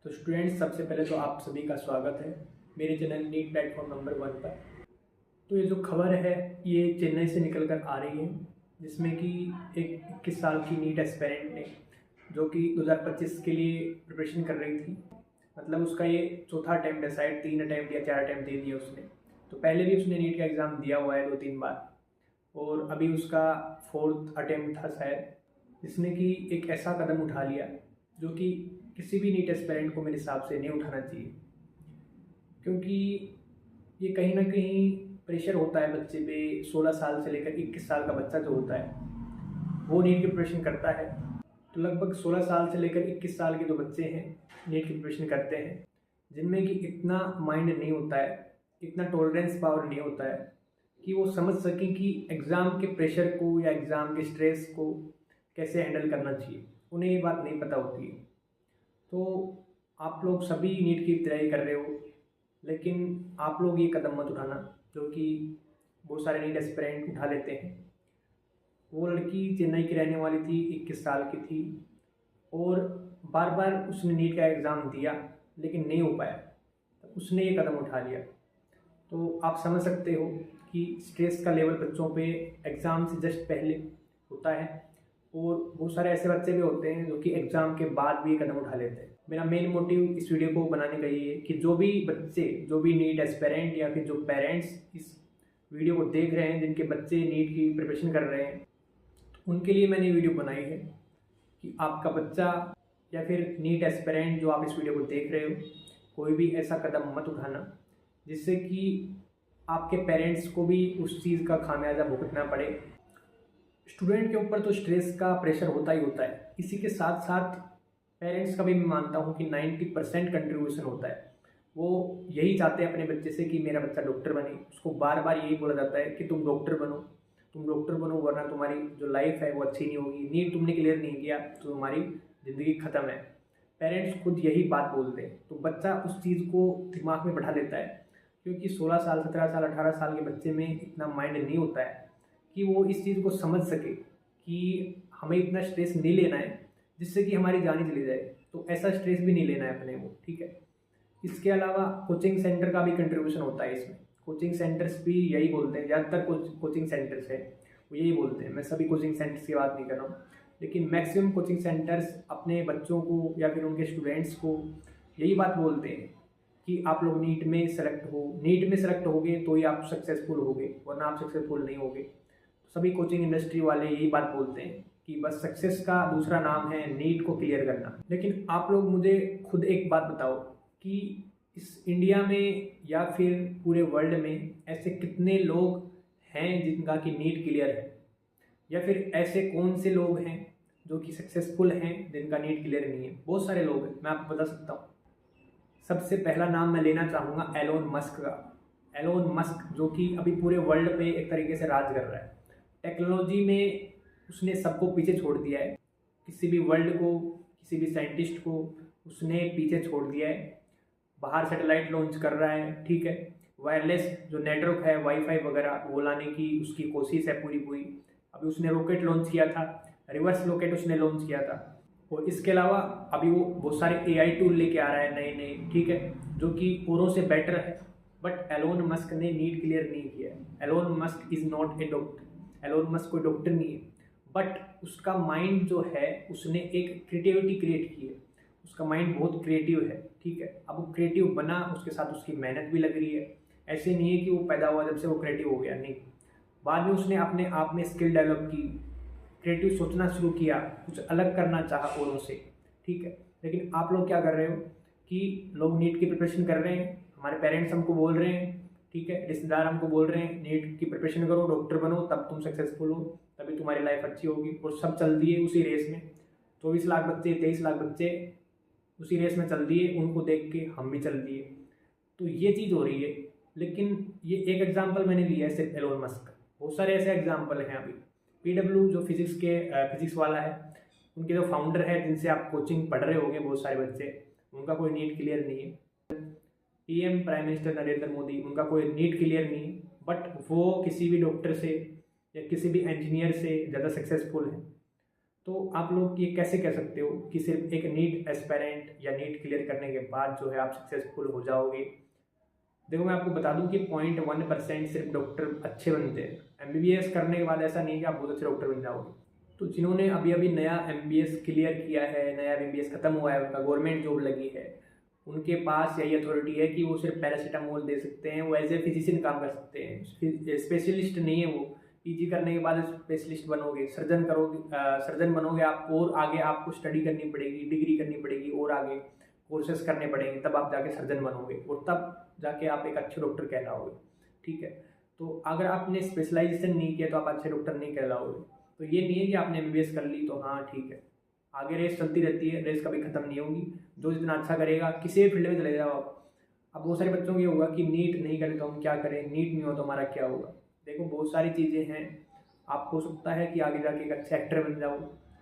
तो स्टूडेंट्स, सबसे पहले तो आप सभी का स्वागत है मेरे चैनल नीट प्लेटफॉर्म नंबर 1 पर। तो ये जो खबर है ये चेन्नई से निकल कर आ रही है, जिसमें कि एक 21 साल की नीट एस्पिरेंट ने, जो कि 2025 के लिए प्रिपरेशन कर रही थी, मतलब उसका ये चौथा अटैम्प्ट है, शायद 3 अटैम्प्ट या 4 अटैम्प्ट दे दिया उसने। तो पहले भी उसने नीट का एग्ज़ाम दिया हुआ है 2-3 बार, और अभी उसका 4th अटैम्प्ट था शायद, जिसने कि एक ऐसा कदम उठा लिया जो कि किसी भी नीट एस्पिरेंट को मेरे हिसाब से नहीं उठाना चाहिए। क्योंकि ये कहीं ना कहीं प्रेशर होता है बच्चे पे। 16 साल से लेकर 21 साल का बच्चा जो होता है वो नीट की प्रिपरेशन करता है। तो लगभग 16 साल से लेकर 21 साल के जो बच्चे हैं नीट की प्रिपरेशन करते हैं, जिनमें कि इतना माइंड नहीं होता है, इतना टॉलरेंस पावर नहीं होता है कि वो समझ सकें कि एग्ज़ाम के प्रेशर को या एग्ज़ाम के स्ट्रेस को कैसे हैंडल करना चाहिए। उन्हें ये बात नहीं पता होती है। तो आप लोग सभी नीट की तैयारी कर रहे हो, लेकिन आप लोग ये कदम मत उठाना जो कि बहुत सारे नीट एस्पिरेंट उठा लेते हैं। वो लड़की चेन्नई की रहने वाली थी, 21 साल की थी, और बार बार उसने नीट का एग्ज़ाम दिया लेकिन नहीं हो पाया, तो उसने ये कदम उठा लिया। तो आप समझ सकते हो कि स्ट्रेस का लेवल बच्चों पे एग्ज़ाम से जस्ट पहले होता है, और बहुत सारे ऐसे बच्चे भी होते हैं जो कि एग्ज़ाम के बाद भी ये कदम उठा लेते हैं। मेरा मेन मोटिव इस वीडियो को बनाने का ये है कि जो भी बच्चे, जो भी नीट एस्पिरेंट या फिर जो पेरेंट्स इस वीडियो को देख रहे हैं, जिनके बच्चे नीट की प्रिपरेशन कर रहे हैं, तो उनके लिए मैंने वीडियो बनाई है कि आपका बच्चा या फिर नीट एस्पिरेंट जो आप इस वीडियो को देख रहे हो, कोई भी ऐसा कदम मत उठाना जिससे कि आपके पेरेंट्स को भी उस चीज़ का खामियाजा भुगतना पड़े। स्टूडेंट के ऊपर तो स्ट्रेस का प्रेशर होता ही होता है, इसी के साथ साथ पेरेंट्स का भी मैं मानता हूँ कि 90% कंट्रीब्यूशन होता है। वो यही चाहते हैं अपने बच्चे से कि मेरा बच्चा डॉक्टर बने। उसको बार बार यही बोला जाता है कि तुम डॉक्टर बनो, तुम डॉक्टर बनो, वरना तुम्हारी जो लाइफ है वो अच्छी नहीं होगी। नीट तुमने क्लियर नहीं किया तो तुम्हारी ज़िंदगी ख़त्म है। पेरेंट्स खुद यही बात बोलते हैं, तो बच्चा उस चीज़ को दिमाग में बैठा लेता है, क्योंकि 16 साल, 17 साल, 18 साल के बच्चे में इतना माइंड नहीं होता है कि वो इस चीज़ को समझ सके कि हमें इतना स्ट्रेस नहीं लेना है जिससे कि हमारी जान ही चली जाए। तो ऐसा स्ट्रेस भी नहीं लेना है अपने को, ठीक है। इसके अलावा कोचिंग सेंटर का भी कंट्रीब्यूशन होता है इसमें। कोचिंग सेंटर्स भी यही बोलते हैं, ज़्यादातर कोचिंग सेंटर्स है वो यही बोलते हैं। मैं सभी कोचिंग सेंटर्स की बात नहीं कर रहा हूँ, लेकिन मैक्सिमम कोचिंग सेंटर्स अपने बच्चों को या फिर उनके स्टूडेंट्स को यही बात बोलते हैं कि आप लोग नीट में सेलेक्ट हो, नीट में सेलेक्ट होगे तो ही आप सक्सेसफुल होगे, वरना आप सक्सेसफुल नहीं होगे। सभी कोचिंग इंडस्ट्री वाले यही बात बोलते हैं कि बस सक्सेस का दूसरा नाम है नीट को क्लियर करना। लेकिन आप लोग मुझे खुद एक बात बताओ कि इस इंडिया में या फिर पूरे वर्ल्ड में ऐसे कितने लोग हैं जिनका कि नीट क्लियर है, या फिर ऐसे कौन से लोग हैं जो कि सक्सेसफुल हैं जिनका नीट क्लियर नहीं है? बहुत सारे लोग हैं, मैं आपको बता सकता हूँ। सबसे पहला नाम मैं लेना चाहूँगा एलोन मस्क का। एलोन मस्क जो कि अभी पूरे वर्ल्ड पे एक तरीके से राज कर रहा है। टेक्नोलॉजी में उसने सबको पीछे छोड़ दिया है, किसी भी वर्ल्ड को, किसी भी साइंटिस्ट को उसने पीछे छोड़ दिया है। बाहर सैटेलाइट लॉन्च कर रहा है, ठीक है। वायरलेस जो नेटवर्क है, वाईफाई वगैरह, वो लाने की उसकी कोशिश है पूरी पूरी। अभी उसने रॉकेट लॉन्च किया था, रिवर्स रॉकेट उसने लॉन्च किया था। और इसके अलावा अभी वो बहुत सारे एआई टूल लेके आ रहा है नए नए, ठीक है, जो कि औरों से बेटर है। बट एलोन मस्क ने नीट क्लियर नहीं किया है। Elon Musk is not a doctor. Elon Musk कोई डॉक्टर नहीं है, बट उसका माइंड जो है उसने एक क्रिएटिविटी क्रिएट की है। उसका माइंड बहुत क्रिएटिव है, ठीक है। अब वो क्रिएटिव बना, उसके साथ उसकी मेहनत भी लग रही है। ऐसे नहीं है कि वो पैदा हुआ जब से वो क्रिएटिव हो गया, नहीं। बाद में उसने अपने आप में स्किल डेवलप की, क्रिएटिव सोचना शुरू किया, कुछ अलग करना चाहा औरों से, ठीक है। लेकिन आप लोग क्या कर रहे हो कि लोग नीट की प्रिपरेशन कर रहे हैं, हमारे पेरेंट्स हमको बोल रहे हैं, ठीक है, रिश्तेदार हमको बोल रहे हैं नीट की प्रिपरेशन करो, डॉक्टर बनो, तब तुम सक्सेसफुल हो, तभी तुम्हारी लाइफ अच्छी होगी। और सब चल दिए उसी रेस में। 24 लाख बच्चे, 23 लाख बच्चे उसी रेस में चल दिए, उनको देख के हम भी चल दिए। तो ये चीज़ हो रही है। लेकिन ये एक एग्जाम्पल मैंने लिया है सिर्फ एलोन मस्क का, बहुत सारे ऐसे एग्जाम्पल हैं। अभी PW जो फिजिक्स वाला है, उनके जो फाउंडर है, जिनसे आप कोचिंग पढ़ रहे होंगे बहुत सारे बच्चे, उनका कोई नीट क्लियर नहीं है। PM prime minister Narendra Modi, उनका कोई नीट क्लियर नहीं है, बट वो किसी भी डॉक्टर से या किसी भी इंजीनियर से ज़्यादा सक्सेसफुल है। तो आप लोग ये कैसे कह सकते हो कि सिर्फ एक नीट एस्पायरेंट या नीट क्लियर करने के बाद जो है आप सक्सेसफुल हो जाओगे? देखो मैं आपको बता दूं कि 0.1% सिर्फ डॉक्टर अच्छे बनते हैं। एमबीबीएस करने के बाद ऐसा नहीं है कि आप बहुत अच्छे डॉक्टर बन जाओगे। तो जिन्होंने अभी अभी नया एमबीबीएस क्लियर किया है, नया एमबीबीएस खत्म हुआ है, उनका गवर्नमेंट जॉब लगी है, उनके पास यही अथॉरिटी है कि वो सिर्फ पैरासीटामोल दे सकते हैं, वो एज ए फिजिशियन काम कर सकते हैं, स्पेशलिस्ट नहीं है वो। पीजी करने के बाद स्पेशलिस्ट बनोगे, सर्जन करोगे, सर्जन बनोगे आप, और आगे आपको स्टडी करनी पड़ेगी, डिग्री करनी पड़ेगी, और आगे कोर्सेस करने पड़ेंगे, तब आप जाके सर्जन बनोगे और तब जाके आप एक अच्छे डॉक्टर कहलाओगे। ठीक है, तो अगर आपने स्पेशलाइजेशन नहीं किया तो आप अच्छे डॉक्टर नहीं कहलाओगे। तो ये नहीं है कि आपने एमबीबीएस कर ली तो हाँ ठीक है, आगे रेस चलती रहती है, रेस कभी खत्म नहीं होगी। जो जितना अच्छा करेगा किसी भी फील्ड में चले जाओ आप। अब बहुत सारे बच्चों को ये होगा कि नीट नहीं करें तो हम क्या करें, नीट नहीं हो तो हमारा क्या होगा। देखो बहुत सारी चीज़ें हैं, आप हो सकता है कि आगे जाके एक अच्छे एक्टर बन जाओ,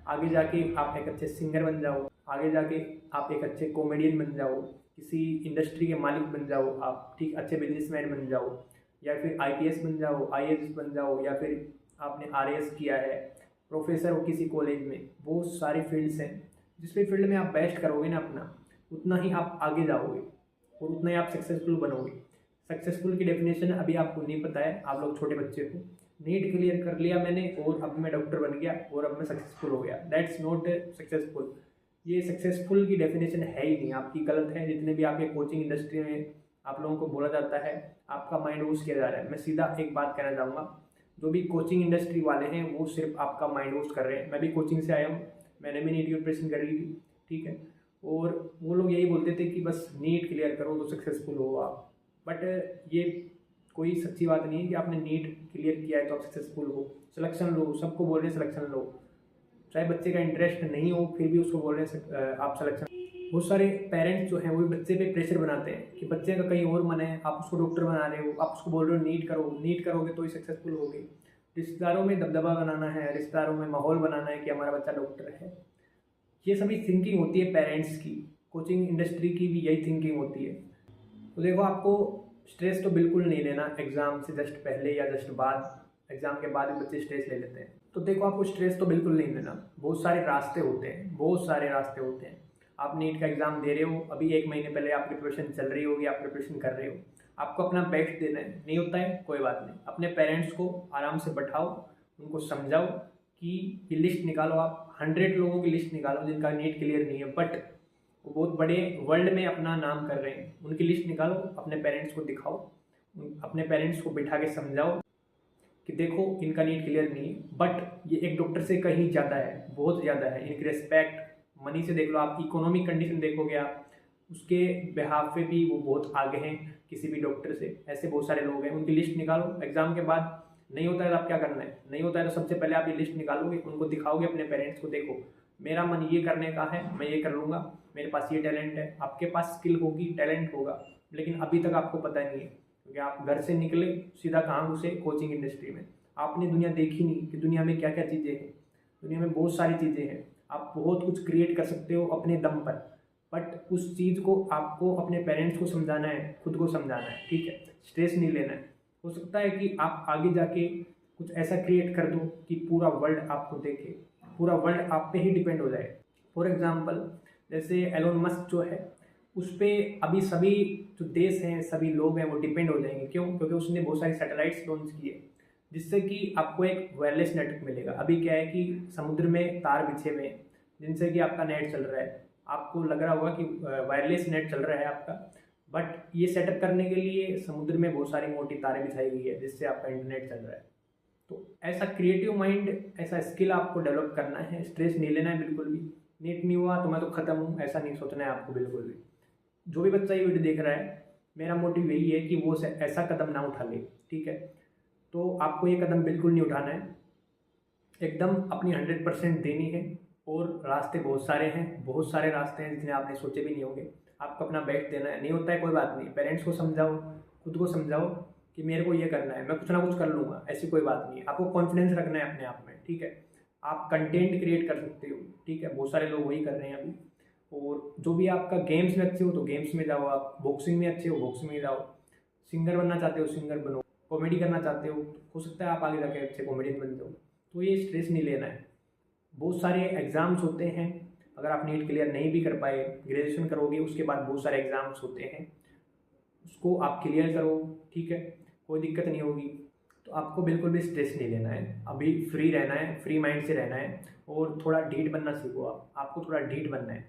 आगे जाके आप एक अच्छे सिंगर बन जाओ, आगे जाके आप एक अच्छे कॉमेडियन बन जाओ, किसी इंडस्ट्री के मालिक बन जाओ आप, ठीक, अच्छे बिजनेसमैन बन जाओ, या फिर आईपीएस बन जाओ, आईएएस बन जाओ, या फिर आपने आरएएस किया है, प्रोफेसर हो किसी कॉलेज में। बहुत सारी फील्ड्स हैं, जिस भी फील्ड में आप बेस्ट करोगे ना अपना, उतना ही आप आगे जाओगे और उतना ही आप सक्सेसफुल बनोगे। सक्सेसफुल की डेफिनेशन अभी आपको नहीं पता है, आप लोग छोटे बच्चे हो। नीट क्लियर कर लिया मैंने और अब मैं डॉक्टर बन गया और अब मैं सक्सेसफुल हो गया, दैट्स नॉट सक्सेसफुल। ये सक्सेसफुल की डेफिनेशन है ही नहीं, आपकी गलत है। जितने भी आपके कोचिंग इंडस्ट्री में आप लोगों को बोला जाता है, आपका माइंड वॉश किया जा रहा है। मैं सीधा एक बात कहना चाहूँगा, जो भी कोचिंग इंडस्ट्री वाले हैं वो सिर्फ आपका माइंड वॉश कर रहे हैं। मैं भी कोचिंग से आया हूँ, मैंने भी नीट की प्रिपरेशन करी थी, ठीक है, और वो लोग यही बोलते थे कि बस नीट क्लियर करो तो सक्सेसफुल हो आप। बट ये कोई सच्ची बात नहीं है कि आपने नीट क्लियर किया है तो आप सक्सेसफुल हो। सिलेक्शन लो, सबको बोल रहे हैं सिलेक्शन लो, चाहे बच्चे का इंटरेस्ट नहीं हो फिर भी उसको बोल रहे हैं आप सिलेक्शन। बहुत सारे पेरेंट्स जो हैं वो भी बच्चे पे प्रेशर बनाते हैं कि बच्चे का कहीं और मन है, आप उसको डॉक्टर बना रहे हो, आप उसको बोल रहे हो नीट करो, नीट करोगे तो ही सक्सेसफुल होगे। रिश्तेदारों में दबदबा बनाना है, रिश्तेदारों में माहौल बनाना है कि हमारा बच्चा डॉक्टर है। ये सभी थिंकिंग होती है पेरेंट्स की, कोचिंग इंडस्ट्री की भी यही थिंकिंग होती है। तो देखो आपको स्ट्रेस तो बिल्कुल नहीं लेना, एग्ज़ाम से जस्ट पहले या जस्ट बाद, एग्ज़ाम के बाद भी बच्चे स्ट्रेस ले लेते हैं। तो देखो आपको स्ट्रेस तो बिल्कुल नहीं लेना, बहुत सारे रास्ते होते हैं, बहुत सारे रास्ते होते हैं। आप नीट का एग्ज़ाम दे रहे हो, अभी 1 महीने पहले आपकी प्रिपरेशन चल रही होगी, आप प्रिपरेशन कर रहे हो, आपको अपना बेस्ट देना है। नहीं होता है कोई बात नहीं, अपने पेरेंट्स को आराम से बैठाओ, उनको समझाओ कि ये लिस्ट निकालो, आप 100 लोगों की लिस्ट निकालो जिनका नीट क्लियर नहीं है बट वो बहुत बड़े वर्ल्ड में अपना नाम कर रहे हैं, उनकी लिस्ट निकालो, अपने पेरेंट्स को दिखाओ, अपने पेरेंट्स को बिठा के समझाओ कि देखो इनका नीट क्लियर नहीं है बट ये एक डॉक्टर से कहीं ज़्यादा है, बहुत ज़्यादा है। इनकी रिस्पेक्ट मनी से देख लो, आप इकोनॉमिक कंडीशन देखोगे आप, उसके बिहाफ पे भी वो बहुत आगे हैं किसी भी डॉक्टर से। ऐसे बहुत सारे लोग हैं, उनकी लिस्ट निकालो। एग्जाम के बाद नहीं होता है तो आप क्या करना है, नहीं होता है तो सबसे पहले आप ये लिस्ट निकालोगे, उनको दिखाओगे अपने पेरेंट्स को, देखो मेरा मन ये करने का है, मैं ये कर लूँगा, मेरे पास ये टैलेंट है। आपके पास स्किल होगी, टैलेंट होगा, लेकिन अभी तक आपको पता नहीं है क्योंकि आप घर से निकले सीधा कहाँ घुसे, कोचिंग इंडस्ट्री में। आपने दुनिया देखी नहीं कि दुनिया में क्या क्या चीज़ें हैं। दुनिया में बहुत सारी चीज़ें हैं, आप बहुत कुछ क्रिएट कर सकते हो अपने दम पर, बट उस चीज़ को आपको अपने पेरेंट्स को समझाना है, खुद को समझाना है, ठीक है। स्ट्रेस नहीं लेना है। हो सकता है कि आप आगे जाके कुछ ऐसा क्रिएट कर दो कि पूरा वर्ल्ड आपको देखे, पूरा वर्ल्ड आप पे ही डिपेंड हो जाए। फॉर एग्जांपल जैसे एलोन मस्क जो है, उस पर अभी सभी जो देश हैं, सभी लोग हैं वो डिपेंड हो जाएंगे। क्यों? क्योंकि उसने बहुत सारी सैटेलाइट्स लॉन्च किए जिससे कि आपको एक वायरलेस नेटवर्क मिलेगा। अभी क्या है कि समुद्र में तार बिछे हुए हैं जिनसे कि आपका नेट चल रहा है। आपको लग रहा होगा कि वायरलेस नेट चल रहा है आपका, बट ये सेटअप करने के लिए समुद्र में बहुत सारी मोटी तारें बिछाई गई है जिससे आपका इंटरनेट चल रहा है। तो ऐसा क्रिएटिव माइंड, ऐसा स्किल आपको डेवलप करना है। स्ट्रेस नहीं लेना है बिल्कुल भी। नीट नहीं हुआ तो मैं तो ख़त्म हूँ, ऐसा नहीं सोचना है आपको बिल्कुल भी। जो भी बच्चा ये वीडियो देख रहा है, मेरा मोटिव यही है कि वो ऐसा कदम ना उठा ले, ठीक है। तो आपको ये कदम बिल्कुल नहीं उठाना है, एकदम अपनी 100% देनी है। और रास्ते बहुत सारे हैं, बहुत सारे रास्ते हैं जिन्हें आपने सोचे भी नहीं होंगे। आपको अपना बेस्ट देना है। नहीं होता है कोई बात नहीं, पेरेंट्स को समझाओ, खुद को समझाओ कि मेरे को ये करना है, मैं कुछ ना कुछ कर लूँगा, ऐसी कोई बात नहीं है। आपको कॉन्फिडेंस रखना है अपने आप में, ठीक है। आप कंटेंट क्रिएट कर सकते हो, ठीक है, बहुत सारे लोग वही कर रहे हैं अभी। और जो भी आपका गेम्स में अच्छे हो तो गेम्स में जाओ, आप बॉक्सिंग में अच्छे हो बॉक्सिंग में जाओ, सिंगर बनना चाहते हो सिंगर बनो, कॉमेडी करना चाहते हो सकता है आप आगे जाके अच्छे कॉमेडियन बन जाओ। तो ये स्ट्रेस नहीं लेना है। बहुत सारे एग्ज़ाम्स होते हैं। अगर आप नीट क्लियर नहीं भी कर पाए, ग्रेजुएशन करोगे उसके बाद बहुत सारे एग्ज़ाम्स होते हैं, उसको आप क्लियर करो, ठीक है, कोई दिक्कत नहीं होगी। तो आपको बिल्कुल भी स्ट्रेस नहीं लेना है, अभी फ्री रहना है, फ्री माइंड से रहना है और थोड़ा ढीठ बनना सीखो। आपको थोड़ा ढीठ बनना है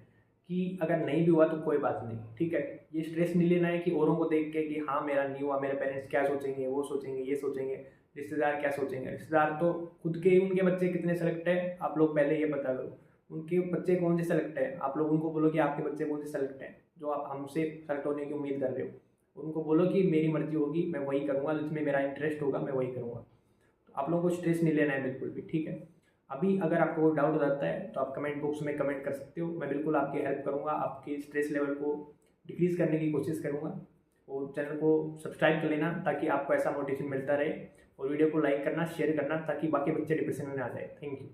कि अगर नहीं भी हुआ तो कोई बात नहीं, ठीक है। ये स्ट्रेस नहीं लेना है कि औरों को देख के कि हाँ मेरा नहीं हुआ, मेरे पेरेंट्स क्या सोचेंगे, वो सोचेंगे, ये सोचेंगे, रिश्तेदार क्या सोचेंगे। रिश्तेदार तो खुद के उनके बच्चे कितने सेलेक्ट है आप लोग पहले ये पता करो, उनके बच्चे कौन से सेलेक्ट है, आप लोग उनको बोलो कि आपके बच्चे कौन से सेलेक्ट हैं जो आप हमसे सेलेक्ट होने की उम्मीद कर रहे हो। उनको बोलो कि मेरी मर्जी होगी, मैं वही करूँगा, जिसमें मेरा इंटरेस्ट होगा मैं वही करूँगा। तो आप लोगों को स्ट्रेस नहीं लेना है बिल्कुल भी, ठीक है। अभी अगर आपको कोई डाउट हो जाता है तो आप कमेंट बॉक्स में कमेंट कर सकते हो, मैं बिल्कुल आपकी हेल्प करूँगा, आपके स्ट्रेस लेवल को डिक्रीज़ करने की कोशिश करूँगा। और चैनल को सब्सक्राइब कर लेना ताकि आपको ऐसा मोटिवेशन मिलता रहे, और वीडियो को लाइक करना, शेयर करना ताकि बाकी बच्चे डिप्रेशन में ना आ जाए। Thank you.